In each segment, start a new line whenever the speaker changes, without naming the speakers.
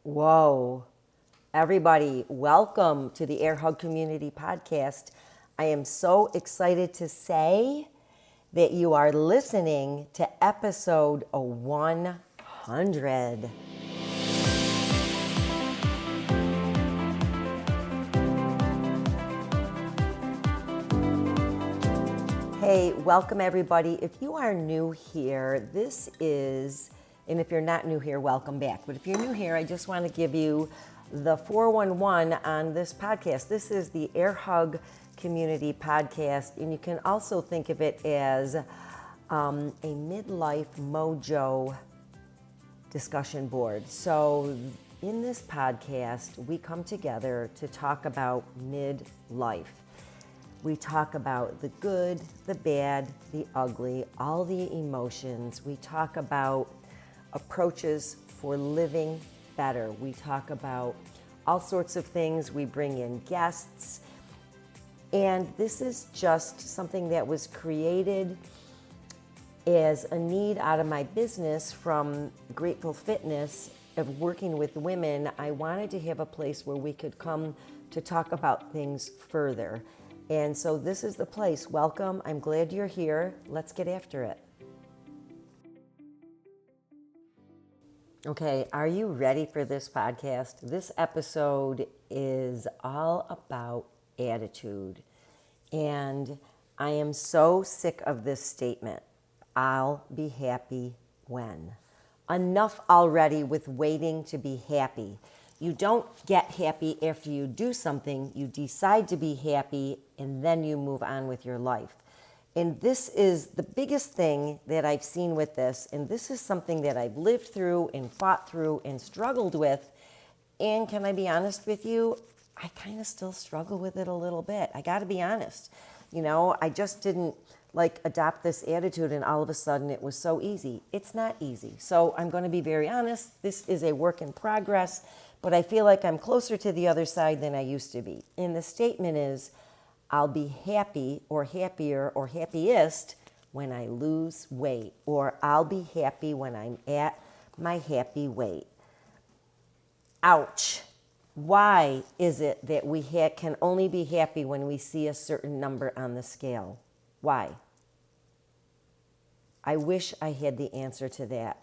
Whoa. Everybody, welcome to the Air Hug Community Podcast. I am so excited to say that you are listening to episode 100. Hey, welcome everybody. If you are new here, and if you're not new here, welcome back. But if you're new here, I just want to give you the 411 on this podcast. This is the Air Hug Community Podcast, and you can also think of it as a midlife mojo discussion board. So in this podcast, we come together to talk about midlife. We talk about the good, the bad, the ugly, all the emotions. We talk about approaches for living better. We talk about all sorts of things. We bring in guests. And this is just something that was created as a need out of my business from Grateful Fitness of working with women. I wanted to have a place where we could come to talk about things further. And so this is the place. Welcome. I'm glad you're here. Let's get after it. Okay, are you ready for this podcast? This episode is all about attitude. And I am so sick of this statement. I'll be happy when. Enough already with waiting to be happy. You don't get happy after you do something. You decide to be happy, and then you move on with your life. And this is the biggest thing that I've seen with this, and this is something that I've lived through and fought through and struggled with. And can I be honest with you? I kind of still struggle with it a little bit. I got to be honest. I just didn't adopt this attitude and all of a sudden it was so easy. It's not easy. So I'm going to be very honest. This is a work in progress. But I feel like I'm closer to the other side than I used to be. And the statement is, I'll be happy or happier or happiest when I lose weight, or I'll be happy when I'm at my happy weight. Ouch. Why is it that we can only be happy when we see a certain number on the scale? Why? I wish I had the answer to that.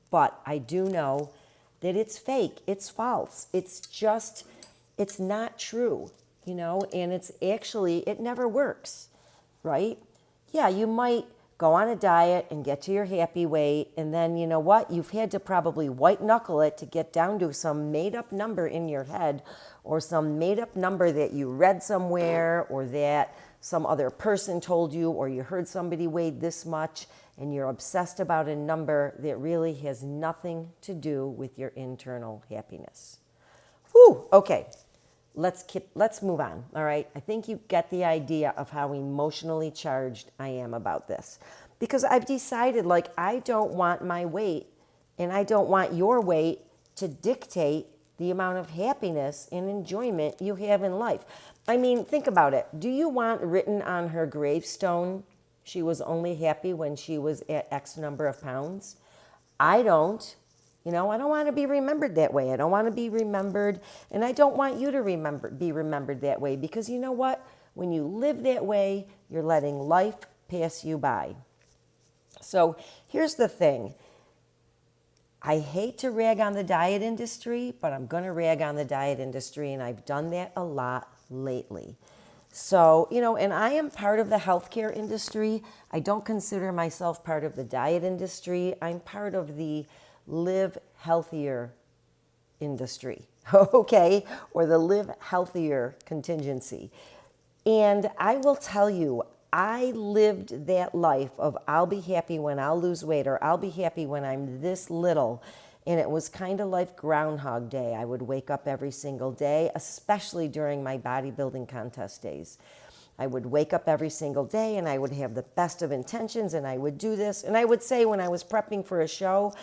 But I do know that it's fake, it's false, it's not true, and it never works, right? Yeah, you might go on a diet and get to your happy weight, and then you know what? You've had to probably white knuckle it to get down to some made up number in your head, or some made up number that you read somewhere, or that some other person told you, or you heard somebody weighed this much, and you're obsessed about a number that really has nothing to do with your internal happiness. Whew, okay, let's move on, all right? I think you get the idea of how emotionally charged I am about this. Because I've decided, I don't want my weight, and I don't want your weight to dictate the amount of happiness and enjoyment you have in life. I mean, think about it. Do you want written on her gravestone, she was only happy when she was at X number of pounds? I don't. I don't want to be remembered that way. I don't want to be remembered, and I don't want you to be remembered that way, because you know what? When you live that way, you're letting life pass you by. So here's the thing. I hate to rag on the diet industry, but I'm going to rag on the diet industry, and I've done that a lot lately. So, and I am part of the healthcare industry. I don't consider myself part of the diet industry. I'm part of the live healthier industry, okay? Or the live healthier contingency. And I will tell you, I lived that life of I'll be happy when I'll lose weight, or I'll be happy when I'm this little. And it was kind of like Groundhog Day. I would wake up every single day, especially during my bodybuilding contest days. I would wake up every single day and I would have the best of intentions and I would do this. And I would say when I was prepping for a show,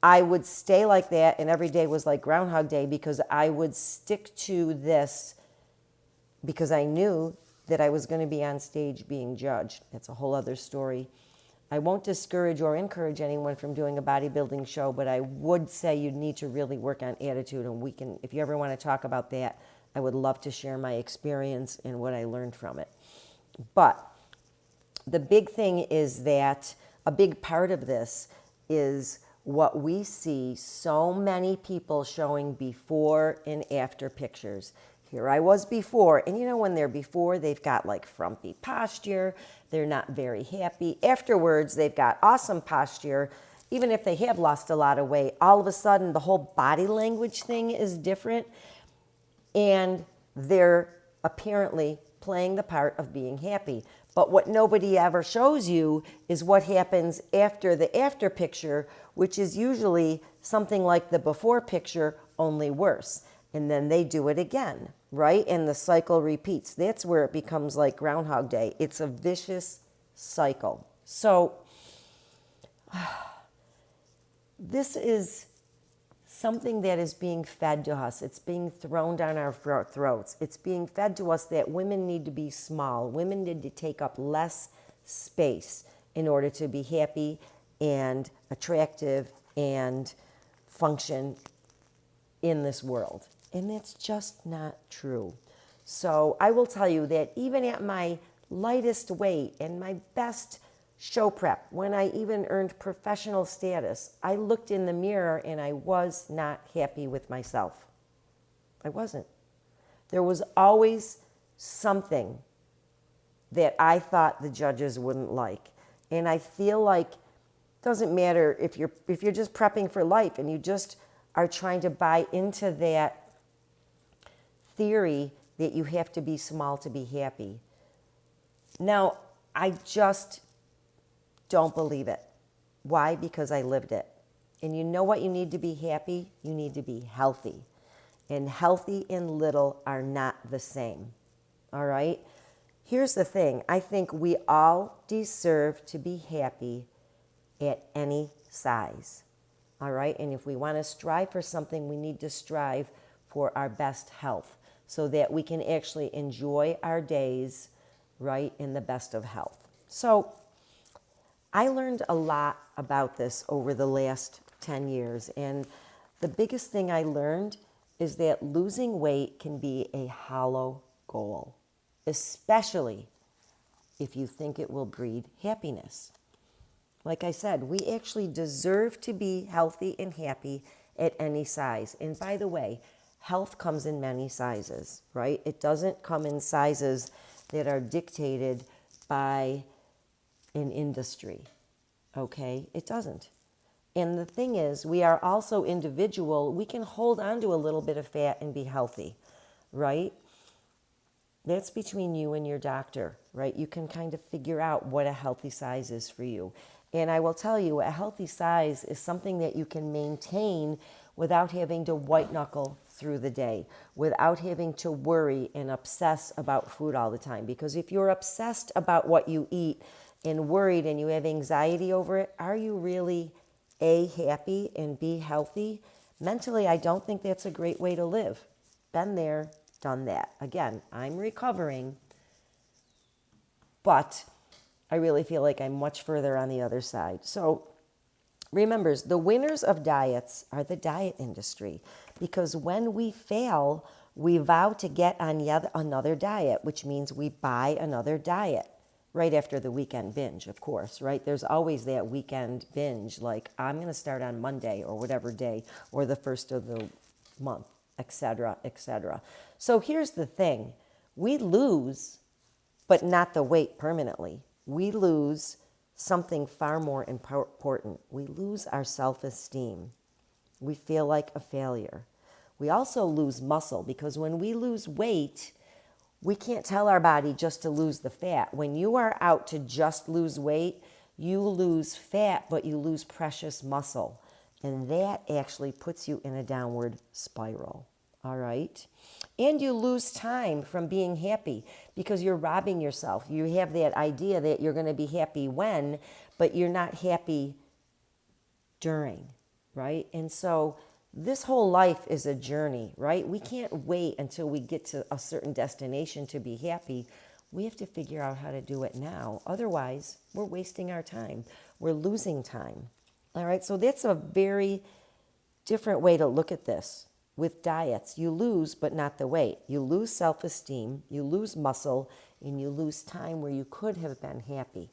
I would stay like that, and every day was like Groundhog Day, because I would stick to this because I knew that I was going to be on stage being judged. That's a whole other story. I won't discourage or encourage anyone from doing a bodybuilding show, but I would say you need to really work on attitude. And we can, if you ever want to talk about that, I would love to share my experience and what I learned from it. But the big thing is that a big part of this is what we see so many people showing before and after pictures. Here I was before, and you know, when they're before, they've got like frumpy posture, they're not very happy. Afterwards, they've got awesome posture. Even if they have lost a lot of weight, all of a sudden the whole body language thing is different, and they're apparently playing the part of being happy. But what nobody ever shows you is what happens after the after picture, which is usually something like the before picture, only worse. And then they do it again, right? And the cycle repeats. That's where it becomes like Groundhog Day. It's a vicious cycle. So this is something that is being fed to us. It's being thrown down our throats. It's being fed to us that women need to be small. Women need to take up less space in order to be happy and attractive and function in this world. And that's just not true. So I will tell you that even at my lightest weight and my best show prep, when I even earned professional status, I looked in the mirror and I was not happy with myself. I wasn't. There was always something that I thought the judges wouldn't like. And I feel like it doesn't matter if you're just prepping for life and you just are trying to buy into that theory that you have to be small to be happy. Now, I just don't believe it. Why? Because I lived it. And you know what you need to be happy? You need to be healthy. And healthy and little are not the same. All right? Here's the thing. I think we all deserve to be happy at any size. All right? And if we want to strive for something, we need to strive for our best health so that we can actually enjoy our days, right, in the best of health. So I learned a lot about this over the last 10 years. And the biggest thing I learned is that losing weight can be a hollow goal, especially if you think it will breed happiness. Like I said, we actually deserve to be healthy and happy at any size. And by the way, health comes in many sizes, right? It doesn't come in sizes that are dictated by an industry, okay? It doesn't. And the thing is, we are also individual. We can hold on to a little bit of fat and be healthy, right? That's between you and your doctor, right? You can kind of figure out what a healthy size is for you. And I will tell you, a healthy size is something that you can maintain without having to white knuckle through the day, without having to worry and obsess about food all the time. Because if you're obsessed about what you eat and worried and you have anxiety over it, are you really happy and be healthy? Mentally, I don't think that's a great way to live. Been there, done that. Again, I'm recovering, but I really feel like I'm much further on the other side. So remember, the winners of diets are the diet industry, because when we fail, we vow to get on yet another diet, which means we buy another diet right after the weekend binge, of course, right? There's always that weekend binge, like I'm going to start on Monday or whatever day, or the first of the month, etc., etc. So here's the thing. We lose, but not the weight permanently. We lose something far more important. We lose our self-esteem. We feel like a failure. We also lose muscle, because when we lose weight, we can't tell our body just to lose the fat. When you are out to just lose weight, you lose fat, but you lose precious muscle. And that actually puts you in a downward spiral. All right? And you lose time from being happy, because you're robbing yourself. You have that idea that you're going to be happy when, but you're not happy during, right? And so this whole life is a journey, right? We can't wait until we get to a certain destination to be happy. We have to figure out how to do it now. Otherwise, we're wasting our time. We're losing time. All right, so that's a very different way to look at this. With diets, you lose, but not the weight. You lose self-esteem, you lose muscle, and you lose time where you could have been happy,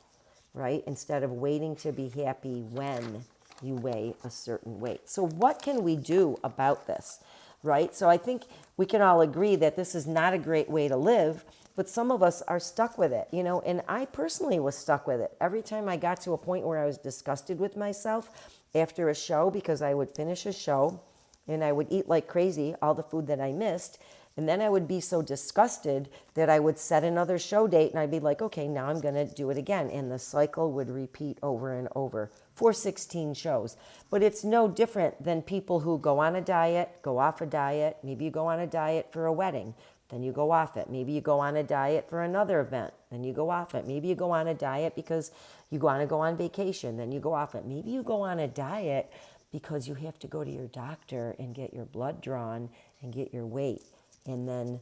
right? Instead of waiting to be happy when you weigh a certain weight. So what can we do about this, right? So I think we can all agree that this is not a great way to live, but some of us are stuck with it, and I personally was stuck with it. Every time I got to a point where I was disgusted with myself after a show, because I would finish a show and I would eat like crazy all the food that I missed. And then I would be so disgusted that I would set another show date and I'd be like, okay, now I'm going to do it again. And the cycle would repeat over and over for 16 shows. But it's no different than people who go on a diet, go off a diet. Maybe you go on a diet for a wedding, then you go off it. Maybe you go on a diet for another event, then you go off it. Maybe you go on a diet because you want to go on vacation, then you go off it. Maybe you go on a diet because you have to go to your doctor and get your blood drawn and get your weight. And then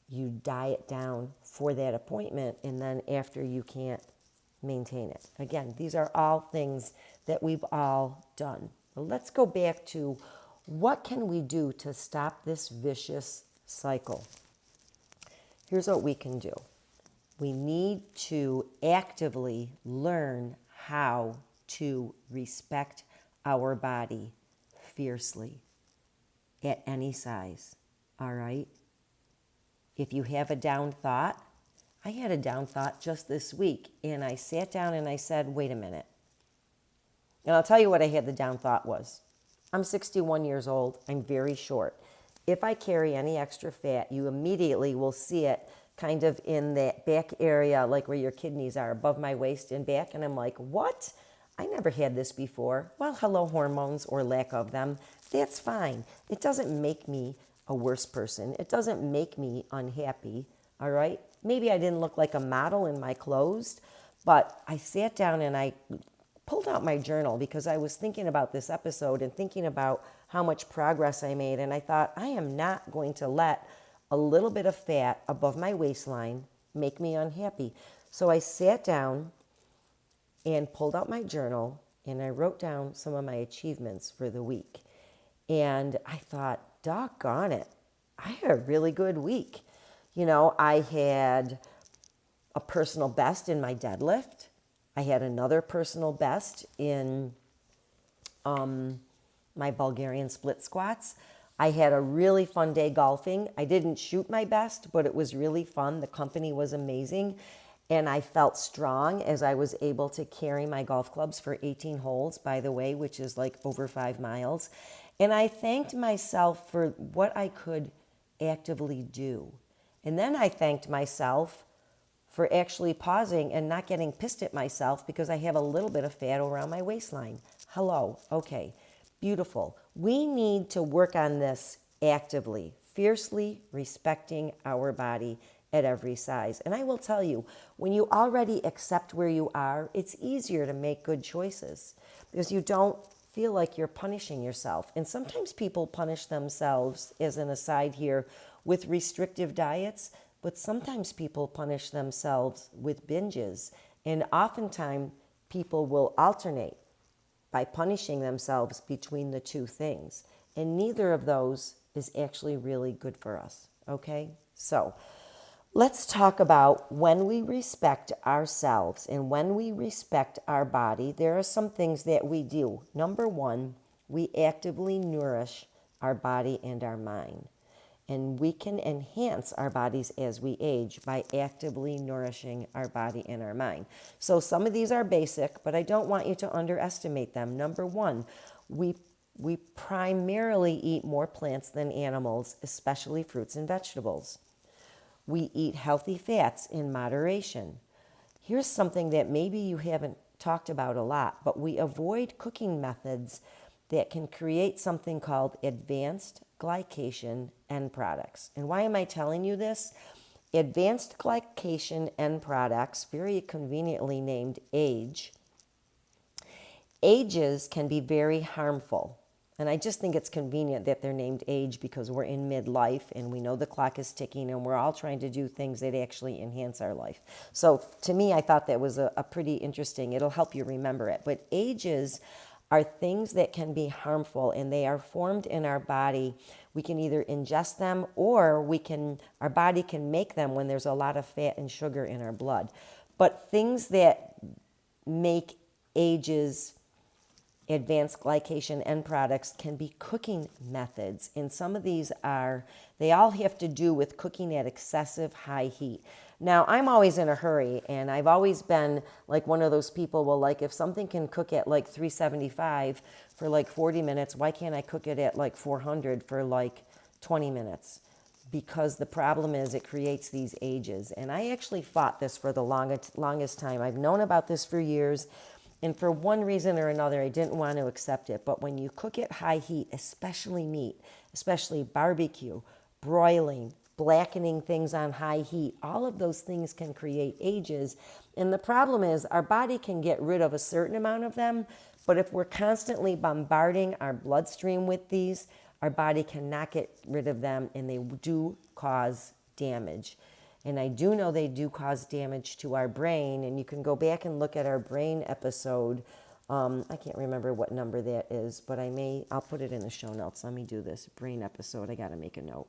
you diet down for that appointment, and then after you can't maintain it. Again, these are all things that we've all done. But let's go back to what can we do to stop this vicious cycle? Here's what we can do. We need to actively learn how to respect our body fiercely at any size, all right? If you have a down thought, I had a down thought just this week, and I sat down and I said, wait a minute. And I'll tell you what I had the down thought was. I'm 61 years old. I'm very short. If I carry any extra fat, you immediately will see it kind of in that back area, like where your kidneys are, above my waist and back. And I'm like, what? I never had this before. Well, hello, hormones or lack of them. That's fine. It doesn't make me a worse person. It doesn't make me unhappy, all right? Maybe I didn't look like a model in my clothes, but I sat down and I pulled out my journal because I was thinking about this episode and thinking about how much progress I made. And I thought, I am not going to let a little bit of fat above my waistline make me unhappy. So I sat down and pulled out my journal and I wrote down some of my achievements for the week. And I thought, doggone it, I had a really good week. I had a personal best in my deadlift. I had another personal best in my Bulgarian split squats. I had a really fun day golfing. I didn't shoot my best, but it was really fun. The company was amazing. And I felt strong as I was able to carry my golf clubs for 18 holes, by the way, which is like over 5 miles. And I thanked myself for what I could actively do. And then I thanked myself for actually pausing and not getting pissed at myself because I have a little bit of fat around my waistline. Hello. Okay. Beautiful. We need to work on this actively, fiercely respecting our body at every size. And I will tell you, when you already accept where you are, it's easier to make good choices because you don't feel like you're punishing yourself. And sometimes people punish themselves, as an aside here, with restrictive diets, but sometimes people punish themselves with binges. And oftentimes people will alternate by punishing themselves between the two things. And neither of those is actually really good for us, okay? So let's talk about when we respect ourselves and when we respect our body, there are some things that we do. Number one, we actively nourish our body and our mind. And we can enhance our bodies as we age by actively nourishing our body and our mind. So some of these are basic, but I don't want you to underestimate them. Number one, we primarily eat more plants than animals, especially fruits and vegetables. We eat healthy fats in moderation. Here's something that maybe you haven't talked about a lot, but we avoid cooking methods that can create something called advanced glycation end products. And why am I telling you this? Advanced glycation end products, very conveniently named AGE. AGEs can be very harmful. And I just think it's convenient that they're named age because we're in midlife and we know the clock is ticking and we're all trying to do things that actually enhance our life. So to me, I thought that was a pretty interesting, it'll help you remember it. But ages are things that can be harmful and they are formed in our body. We can either ingest them or our body can make them when there's a lot of fat and sugar in our blood. But things that make ages advanced glycation end products can be cooking methods. And some of these they all have to do with cooking at excessive high heat. Now, I'm always in a hurry, and I've always been like one of those people, well, like if something can cook at like 375 for like 40 minutes, why can't I cook it at like 400 for like 20 minutes? Because the problem is it creates these ages. And I actually fought this for the longest time. I've known about this for years. And for one reason or another, I didn't want to accept it. But when you cook at high heat, especially meat, especially barbecue, broiling, blackening things on high heat, all of those things can create ages. And the problem is our body can get rid of a certain amount of them. But if we're constantly bombarding our bloodstream with these, our body cannot get rid of them, and they do cause damage. And I do know they do cause damage to our brain. And you can go back and look at our brain episode. I can't remember what number that is, but I'll put it in the show notes. Let me do this. Brain episode. I got to make a note.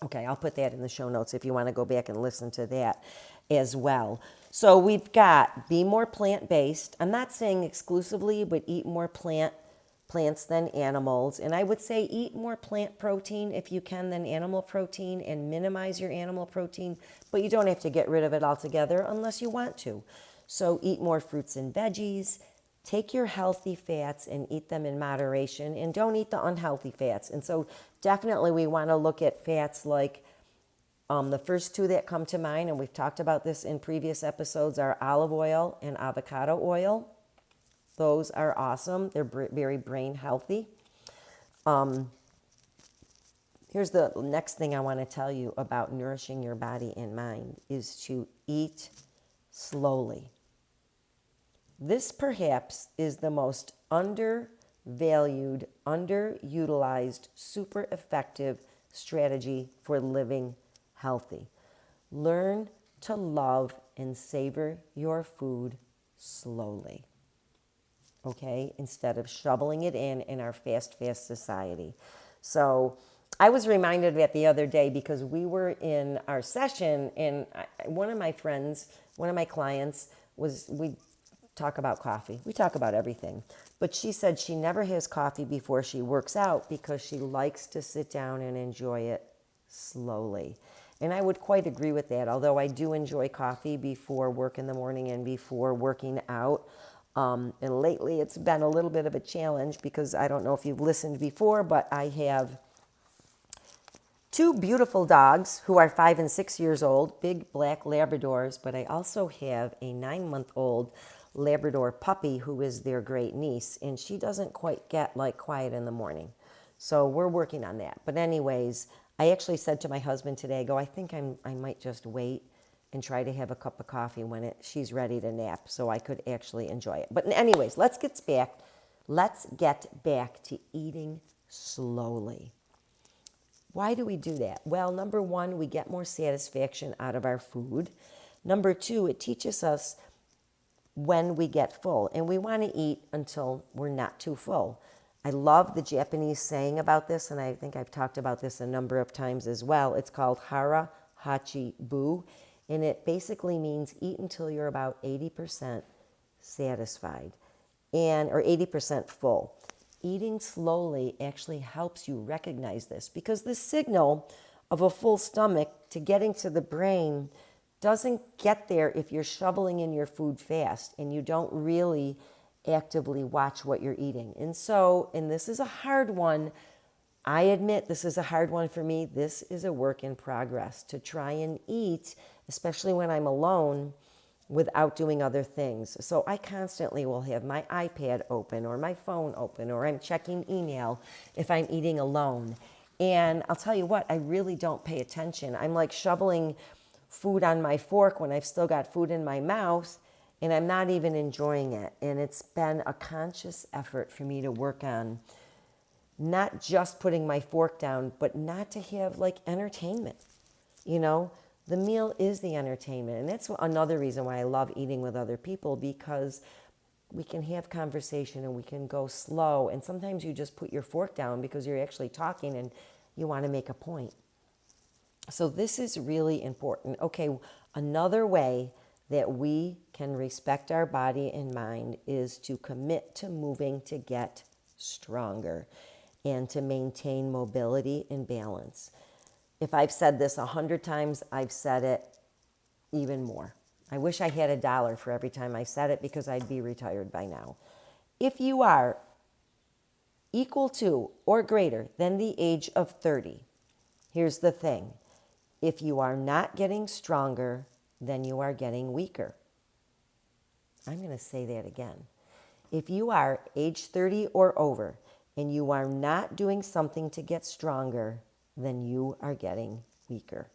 Okay, I'll put that in the show notes if you want to go back and listen to that as well. So we've got be more plant-based. I'm not saying exclusively, but eat more plants than animals. And I would say eat more plant protein if you can than animal protein, and minimize your animal protein, but you don't have to get rid of it altogether unless you want to. So eat more fruits and veggies, take your healthy fats and eat them in moderation, and don't eat the unhealthy fats. And so definitely we want to look at fats like the first two that come to mind, and we've talked about this in previous episodes, are olive oil and avocado oil. Those are awesome. They're very brain healthy. Here's the next thing I want to tell you about nourishing your body and mind is to eat slowly. This perhaps is the most undervalued, underutilized, super effective strategy for living healthy. Learn to love and savor your food slowly. Okay, instead of shoveling it in our fast society. So I was reminded of that the other day because we were in our session and one of my clients we talk about coffee. We talk about everything. But she said she never has coffee before she works out because she likes to sit down and enjoy it slowly. And I would quite agree with that, although I do enjoy coffee before work in the morning and before working out. And lately it's been a little bit of a challenge because I don't know if you've listened before, but I have two beautiful dogs who are 5 and 6 years old, big black Labradors, but I also have a 9-month-old Labrador puppy who is their great niece, and she doesn't quite get like quiet in the morning. So we're working on that. But anyways, I actually said to my husband today, I think I might just wait and try to have a cup of coffee when she's ready to nap so I could actually enjoy it. But anyways, let's get back to eating slowly. Why do we do that? Well, number one, we get more satisfaction out of our food. Number two, it teaches us when we get full, and we want to eat until we're not too full. I love the Japanese saying about this, and I think I've talked about this a number of times as well. It's called hara hachi bu. And it basically means eat until you're about 80% satisfied or 80% full. Eating slowly actually helps you recognize this because the signal of a full stomach to getting to the brain doesn't get there if you're shoveling in your food fast and you don't really actively watch what you're eating. And this is a hard one. I admit this is a hard one for me. This is a work in progress to try and eat, especially when I'm alone, without doing other things. So I constantly will have my iPad open or my phone open, or I'm checking email if I'm eating alone. And I'll tell you what, I really don't pay attention. I'm like shoveling food on my fork when I've still got food in my mouth, and I'm not even enjoying it. And it's been a conscious effort for me to work on not just putting my fork down, but not to have like entertainment. You know, the meal is the entertainment. And that's another reason why I love eating with other people, because we can have conversation and we can go slow. And sometimes you just put your fork down because you're actually talking and you want to make a point. So this is really important. Okay, another way that we can respect our body and mind is to commit to moving to get stronger and to maintain mobility and balance. If I've said this 100 times, I've said it even more. I wish I had $1 for every time I said it, because I'd be retired by now. If you are equal to or greater than the age of 30, here's the thing. If you are not getting stronger, then you are getting weaker. I'm going to say that again. If you are age 30 or over and you are not doing something to get stronger, then you are getting weaker.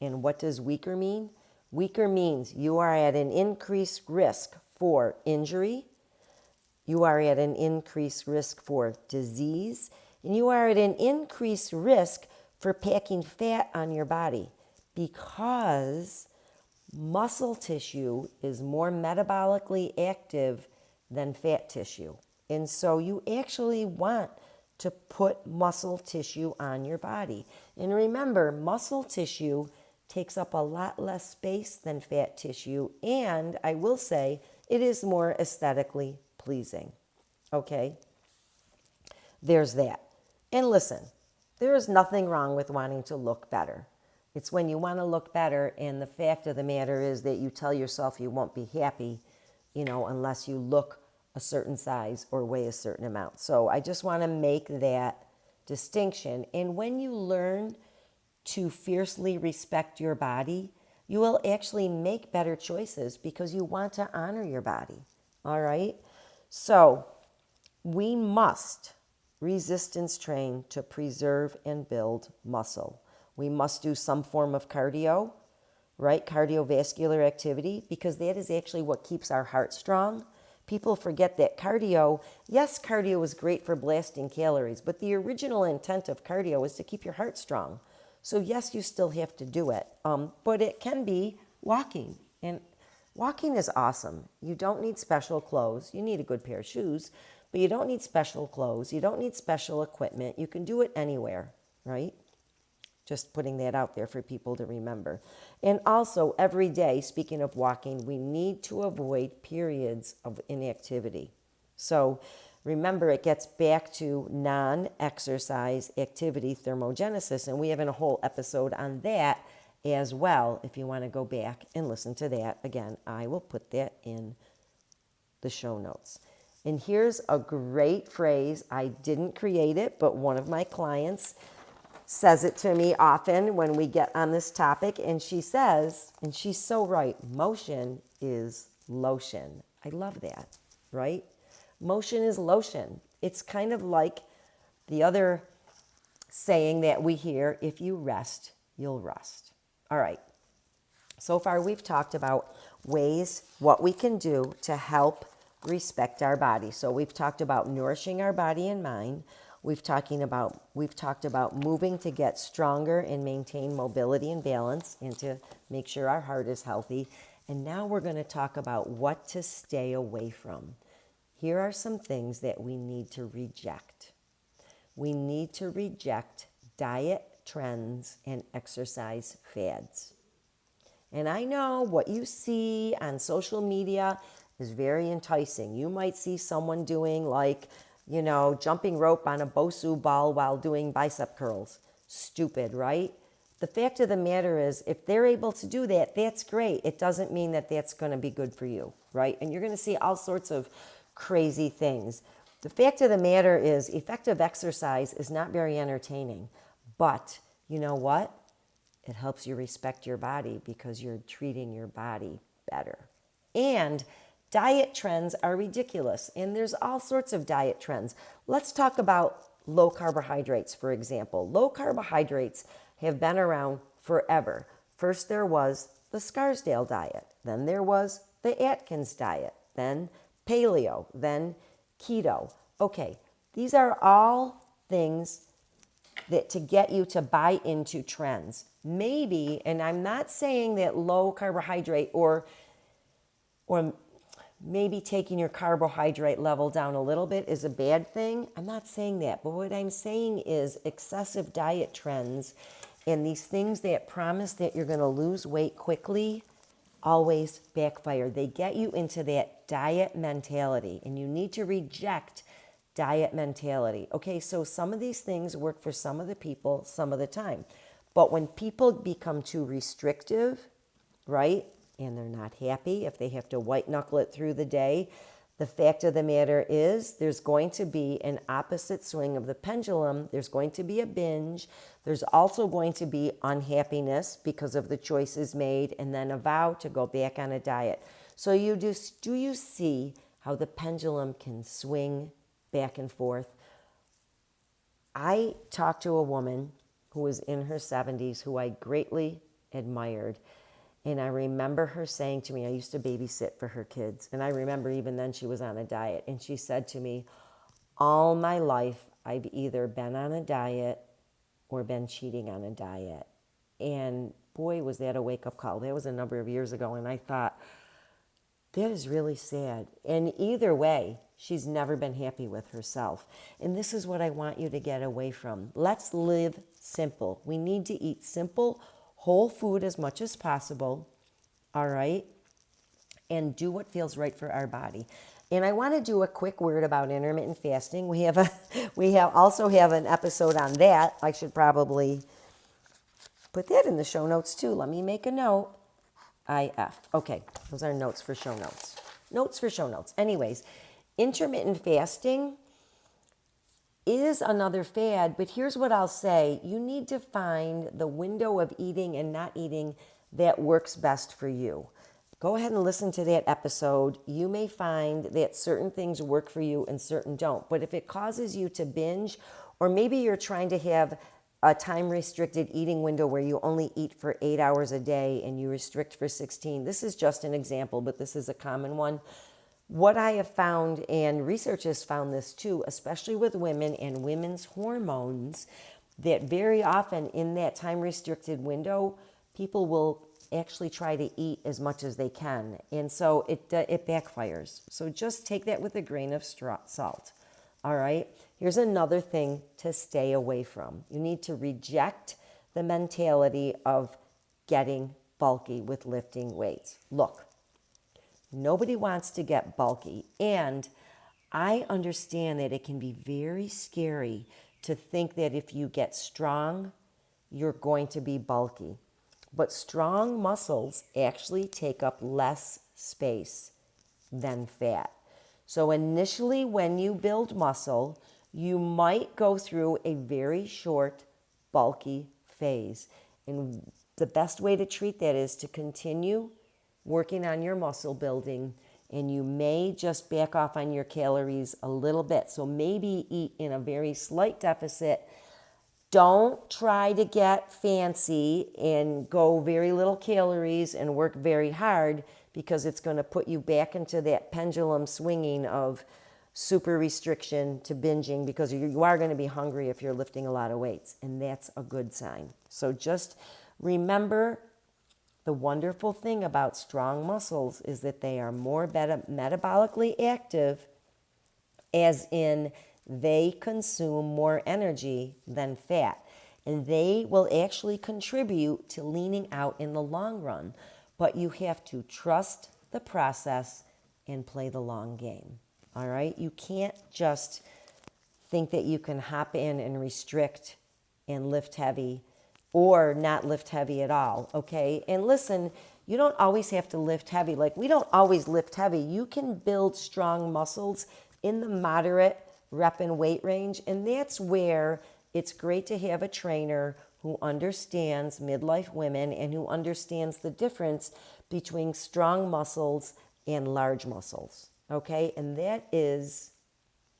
And what does weaker mean? Weaker means you are at an increased risk for injury, you are at an increased risk for disease, and you are at an increased risk for packing fat on your body, because muscle tissue is more metabolically active than fat tissue. And so you actually want to put muscle tissue on your body. And remember, muscle tissue takes up a lot less space than fat tissue, and I will say it is more aesthetically pleasing. Okay? There's that. And listen, there is nothing wrong with wanting to look better. It's when you want to look better, and the fact of the matter is that you tell yourself you won't be happy, unless you look a certain size or weigh a certain amount. So I just want to make that distinction. And when you learn to fiercely respect your body, you will actually make better choices because you want to honor your body. All right? So we must resistance train to preserve and build muscle. We must do some form of cardio, right? Cardiovascular activity, because that is actually what keeps our heart strong. People forget that cardio, yes, cardio is great for blasting calories, but the original intent of cardio is to keep your heart strong. So yes, you still have to do it, but it can be walking. And walking is awesome. You don't need special clothes. You need a good pair of shoes, but you don't need special clothes. You don't need special equipment. You can do it anywhere, right? Just putting that out there for people to remember. And also, every day, speaking of walking, we need to avoid periods of inactivity. So remember, it gets back to non-exercise activity thermogenesis, and we have a whole episode on that as well. If you want to go back and listen to that, again, I will put that in the show notes. And here's a great phrase. I didn't create it, but one of my clients says it to me often when we get on this topic, and she says, and she's so right, motion is lotion. I love that, right? Motion is lotion. It's kind of like the other saying that we hear, if you rest, you'll rust. All right. So far, we've talked about ways, what we can do to help respect our body. So we've talked about nourishing our body and mind. We've talked about moving to get stronger and maintain mobility and balance, and to make sure our heart is healthy. And now we're going to talk about what to stay away from. Here are some things that we need to reject. We need to reject diet trends and exercise fads. And I know what you see on social media is very enticing. You might see someone doing jumping rope on a Bosu ball while doing bicep curls. Stupid, right? The fact of the matter is, if they're able to do that, that's great. It doesn't mean that that's going to be good for you, right? And you're going to see all sorts of crazy things. The fact of the matter is, effective exercise is not very entertaining. But you know what? It helps you respect your body because you're treating your body better. And diet trends are ridiculous, and there's all sorts of diet trends. Let's talk about low carbohydrates, for example. Low carbohydrates have been around forever. First there was the Scarsdale diet. Then there was the Atkins diet, then paleo, then keto. Okay, these are all things that to get you to buy into trends. Maybe, and I'm not saying that low carbohydrate or maybe taking your carbohydrate level down a little bit is a bad thing. I'm not saying that. But what I'm saying is excessive diet trends and these things that promise that you're going to lose weight quickly always backfire. They get you into that diet mentality, and you need to reject diet mentality. Okay, so some of these things work for some of the people some of the time. But when people become too restrictive, right, and they're not happy if they have to white knuckle it through the day, the fact of the matter is there's going to be an opposite swing of the pendulum. There's going to be a binge. There's also going to be unhappiness because of the choices made, and then a vow to go back on a diet. So do you see how the pendulum can swing back and forth? I talked to a woman who was in her 70s who I greatly admired. And I remember her saying to me, I used to babysit for her kids. And I remember even then she was on a diet. And she said to me, all my life, I've either been on a diet or been cheating on a diet. And boy, was that a wake-up call. That was a number of years ago. And I thought, that is really sad. And either way, she's never been happy with herself. And this is what I want you to get away from. Let's live simple. We need to eat simple, whole food as much as possible, all right? And do what feels right for our body. And I want to do a quick word about intermittent fasting. We also have an episode on that. I should probably put that in the show notes too. Let me make a note. IF. Okay, those are notes for show notes. Notes for show notes. Anyways, intermittent fasting is another fad, but here's what I'll say. You need to find the window of eating and not eating that works best for you. Go ahead and listen to that episode. You may find that certain things work for you and certain don't. But if it causes you to binge, or maybe you're trying to have a time-restricted eating window where you only eat for 8 hours a day and you restrict for 16. This is just an example, but this is a common one. What I have found, and research has found this too, especially with women and women's hormones, that very often in that time-restricted window, people will actually try to eat as much as they can. And so it backfires. So just take that with a grain of salt. All right? Here's another thing to stay away from. You need to reject the mentality of getting bulky with lifting weights. Look, nobody wants to get bulky. And I understand that it can be very scary to think that if you get strong, you're going to be bulky. But strong muscles actually take up less space than fat. So initially, when you build muscle, you might go through a very short, bulky phase. And the best way to treat that is to continue working on your muscle building, and you may just back off on your calories a little bit. So maybe eat in a very slight deficit. Don't try to get fancy and go very little calories and work very hard, because it's going to put you back into that pendulum swinging of super restriction to binging, because you are going to be hungry if you're lifting a lot of weights, and that's a good sign. So just remember, the wonderful thing about strong muscles is that they are more metabolically active, as in they consume more energy than fat, and they will actually contribute to leaning out in the long run. But you have to trust the process and play the long game. All right? You can't just think that you can hop in and restrict and lift heavy, or not lift heavy at all, okay? And listen, you don't always have to lift heavy. Like, we don't always lift heavy. You can build strong muscles in the moderate rep and weight range, and that's where it's great to have a trainer who understands midlife women and who understands the difference between strong muscles and large muscles, okay? And that is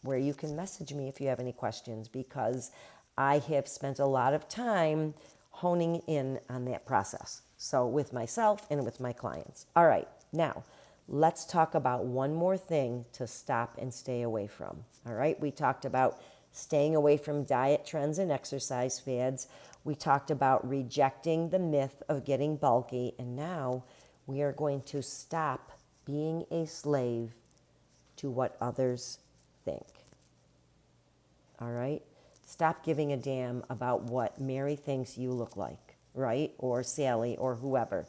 where you can message me if you have any questions, because I have spent a lot of time honing in on that process. So with myself and with my clients. All right, now let's talk about one more thing to stop and stay away from. All right, we talked about staying away from diet trends and exercise fads. We talked about rejecting the myth of getting bulky. And now we are going to stop being a slave to what others think. All right? Stop giving a damn about what Mary thinks you look like, right? Or Sally or whoever.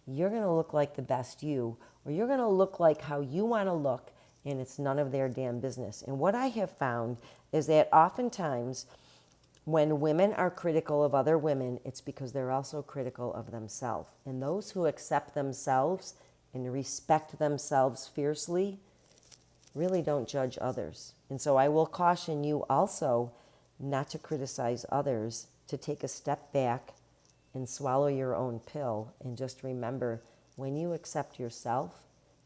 You're going to look like the best you, or you're going to look like how you want to look, and it's none of their damn business. And what I have found is that oftentimes when women are critical of other women, it's because they're also critical of themselves. And those who accept themselves and respect themselves fiercely really don't judge others. And so I will caution you also not to criticize others, to take a step back and swallow your own pill. And just remember, when you accept yourself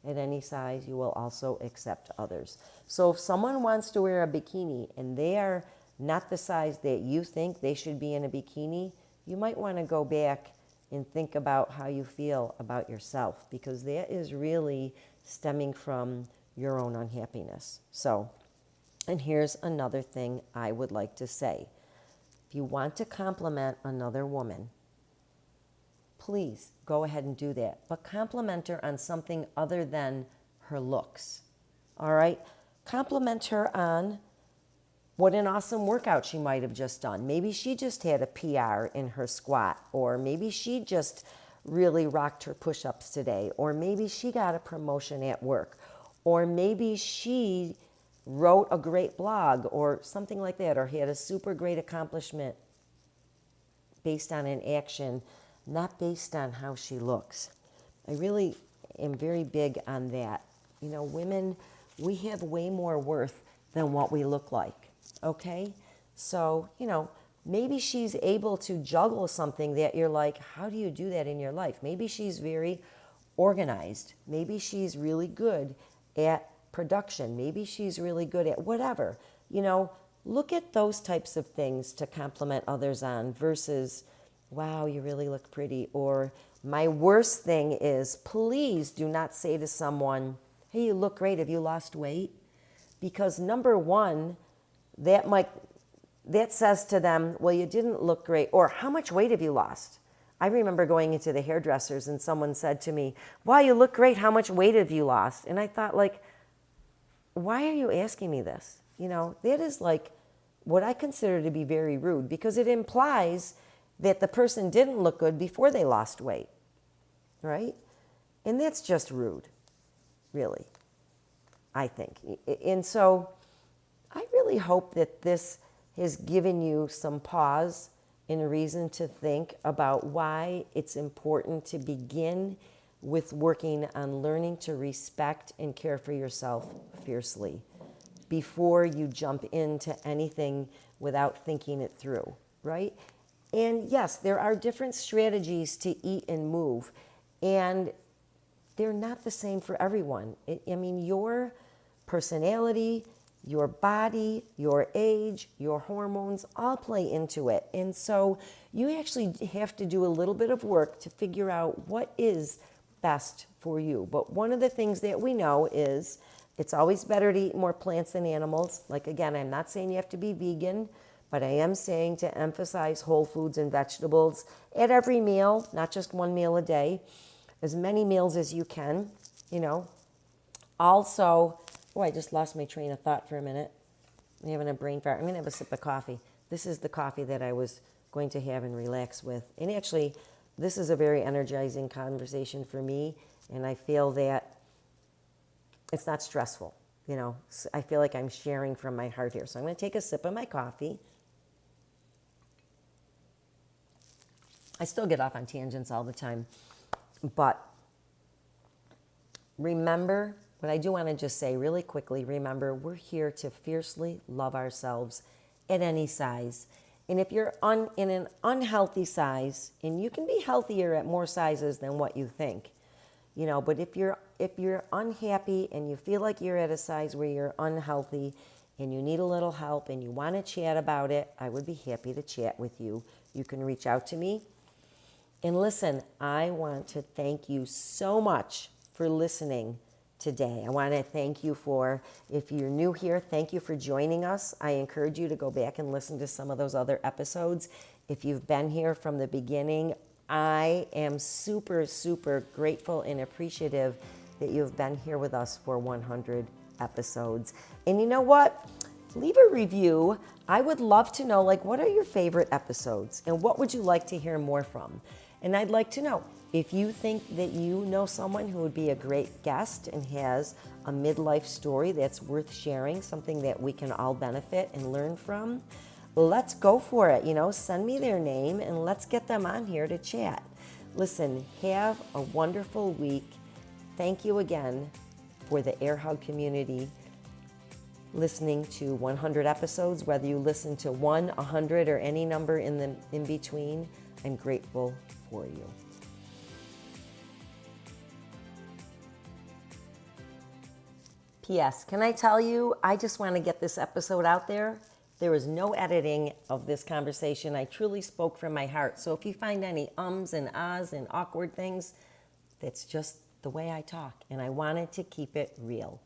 at any size, you will also accept others. So if someone wants to wear a bikini and they are not the size that you think they should be in a bikini, you might want to go back and think about how you feel about yourself, because that is really stemming from your own unhappiness. So, and here's another thing I would like to say. If you want to compliment another woman, please go ahead and do that. But compliment her on something other than her looks. All right? Compliment her on what an awesome workout she might have just done. Maybe she just had a PR in her squat, or maybe she just really rocked her push-ups today, or maybe she got a promotion at work, or maybe she wrote a great blog or something like that, or had a super great accomplishment based on an action, not based on how she looks. I really am very big on that. You know, women, we have way more worth than what we look like, okay? So, you know, maybe she's able to juggle something that you're like, how do you do that in your life? Maybe she's very organized. Maybe she's really good at production. Maybe she's really good at whatever. You know, look at those types of things to compliment others on versus, wow, you really look pretty. Or my worst thing is, please do not say to someone, hey, you look great. Have you lost weight? Because number one, that says to them, well, you didn't look great. Or how much weight have you lost? I remember going into the hairdressers and someone said to me, wow, you look great. How much weight have you lost? And I thought, like, why are you asking me this? You know, that is like what I consider to be very rude, because it implies that the person didn't look good before they lost weight, right? And that's just rude, really, I think. And so I really hope that this has given you some pause and reason to think about why it's important to begin with working on learning to respect and care for yourself fiercely before you jump into anything without thinking it through, right? And yes, there are different strategies to eat and move, and they're not the same for everyone. I mean, your personality, your body, your age, your hormones all play into it. And so you actually have to do a little bit of work to figure out what is best for you. But one of the things that we know is it's always better to eat more plants than animals. Like, again, I'm not saying you have to be vegan, but I am saying to emphasize whole foods and vegetables at every meal, not just one meal a day, as many meals as you can, you know. Also, oh, I just lost my train of thought for a minute. I'm having a brain fart. I'm going to have a sip of coffee. This is the coffee that I was going to have and relax with. And actually, this is a very energizing conversation for me, and I feel that it's not stressful. You know, I feel like I'm sharing from my heart here. So I'm going to take a sip of my coffee. I still get off on tangents all the time. But remember, what I do want to just say really quickly, remember, we're here to fiercely love ourselves at any size. And if you're in an unhealthy size, and you can be healthier at more sizes than what you think, you know, but if you're unhappy and you feel like you're at a size where you're unhealthy and you need a little help and you want to chat about it, I would be happy to chat with you. You can reach out to me. And listen, I want to thank you so much for listening today. I want to thank you for, if you're new here, thank you for joining us. I encourage you to go back and listen to some of those other episodes. If you've been here from the beginning, I am super, super grateful and appreciative that you've been here with us for 100 episodes. And you know what? Leave a review. I would love to know, like, what are your favorite episodes and what would you like to hear more from? And I'd like to know if you think that you know someone who would be a great guest and has a midlife story that's worth sharing, something that we can all benefit and learn from. Let's go for it. Send me their name and let's get them on here to chat. Listen, have a wonderful week. Thank you again for the Air Hug community listening to 100 episodes, whether you listen to 1, 100, or any number in between. I'm grateful for you. P.S. Can I tell you, I just want to get this episode out there. There was no editing of this conversation. I truly spoke from my heart. So if you find any ums and ahs and awkward things, that's just the way I talk. And I wanted to keep it real.